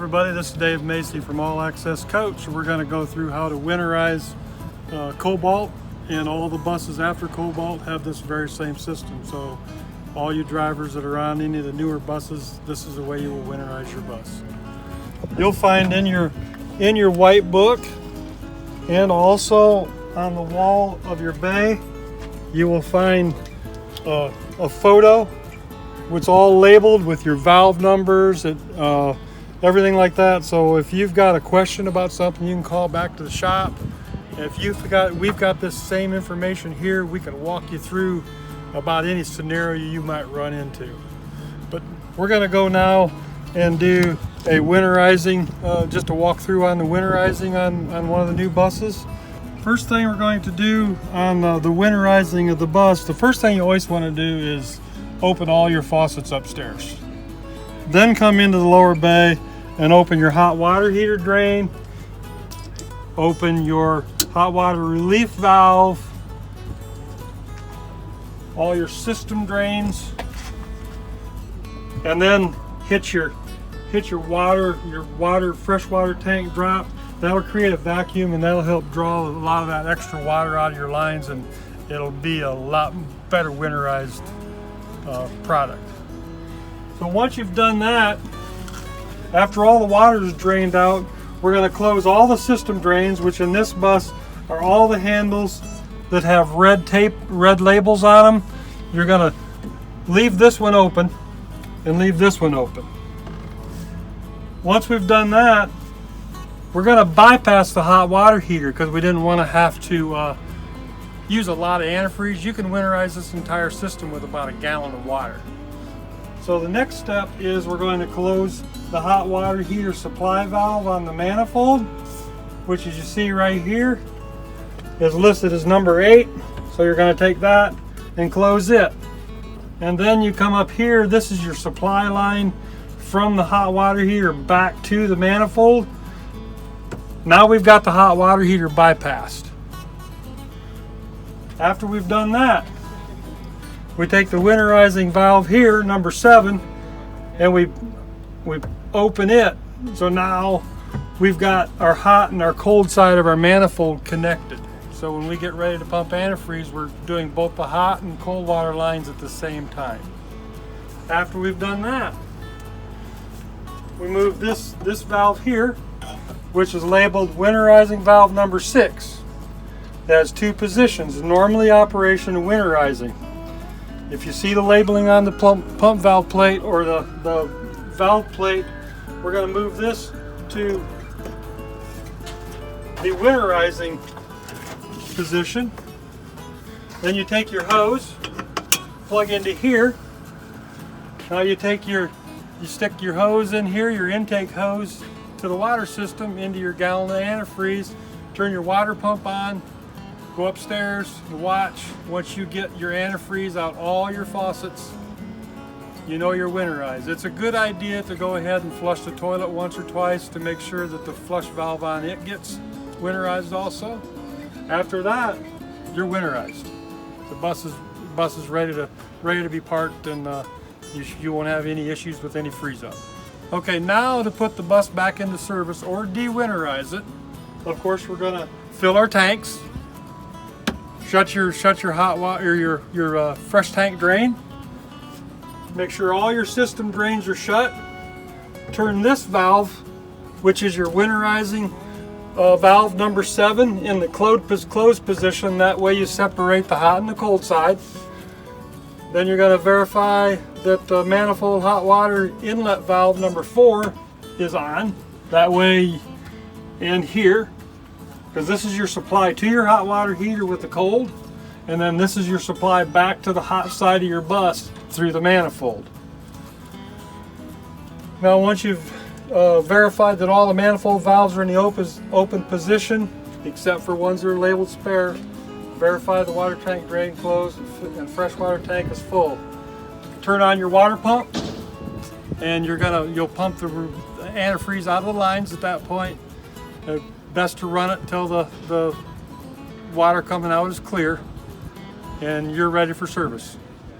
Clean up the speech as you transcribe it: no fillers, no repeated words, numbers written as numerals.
everybody, this is Dave Macy from All Access Coach. We're going to go through how to winterize Cobalt, and all the buses after Cobalt have this very same system. So all you drivers that are on any of the newer buses, this is the way you will winterize your bus. You'll find in your white book and also on the wall of your bay, you will find a photo. It's all labeled with your valve numbers, everything like that. So if you've got a question about something, you can call back to the shop. If we've got this same information here, we can walk you through about any scenario you might run into. But we're going to go now and do a winterizing, just a walkthrough on the winterizing on one of the new buses. First thing we're going to do on the winterizing of the bus, the first thing you always want to do is open all your faucets upstairs. Then come into the lower bay and open your hot water heater drain, open your hot water relief valve, all your system drains, and then hit your fresh water tank drop. That'll create a vacuum and that'll help draw a lot of that extra water out of your lines, and it'll be a lot better winterized product. So once you've done that, after all the water is drained out, we're going to close all the system drains, which in this bus are all the handles that have red labels on them. You're going to leave this one open and leave this one open. Once we've done that, we're going to bypass the hot water heater because we didn't want to have to use a lot of antifreeze. You can winterize this entire system with about a gallon of water. So the next step is we're going to close the hot water heater supply valve on the manifold, which, as you see right here, is listed as number 8. So you're going to take that and close it. And then you come up here, this is your supply line from the hot water heater back to the manifold. Now we've got the hot water heater bypassed. After we've done that, we take the winterizing valve here, number 7, and we open it. So now we've got our hot and our cold side of our manifold connected. So when we get ready to pump antifreeze, we're doing both the hot and cold water lines at the same time. After we've done that, we move this valve here, which is labeled winterizing valve number 6. It has 2 positions, normally operation and winterizing. If you see the labeling on the pump valve plate or the valve plate, we're going to move this to the winterizing position. Then you take your hose, plug into here. Now you stick your hose in here, your intake hose, to the water system into your gallon of antifreeze. Turn your water pump on. Go upstairs and watch. Once you get your antifreeze out all your faucets, you know you're winterized. It's a good idea to go ahead and flush the toilet once or twice to make sure that the flush valve on it gets winterized also. After that, you're winterized. The bus is ready to be parked, and you won't have any issues with any freeze up. Okay, now to put the bus back into service or de-winterize it, of course we're going to fill our tanks. Shut your hot water, your fresh tank drain. Make sure all your system drains are shut. Turn this valve, which is your winterizing valve number 7, in the closed position. That way you separate the hot and the cold side. Then you're going to verify that the manifold hot water inlet valve number 4 is on. That way, and here, because this is your supply to your hot water heater with the cold, and then this is your supply back to the hot side of your bus through the manifold. Now once you've verified that all the manifold valves are in the open position, except for ones that are labeled spare, verify the water tank drain closed and fresh water tank is full. Turn on your water pump, and you'll pump the antifreeze out of the lines at that point. Best to run it until the water coming out is clear and you're ready for service.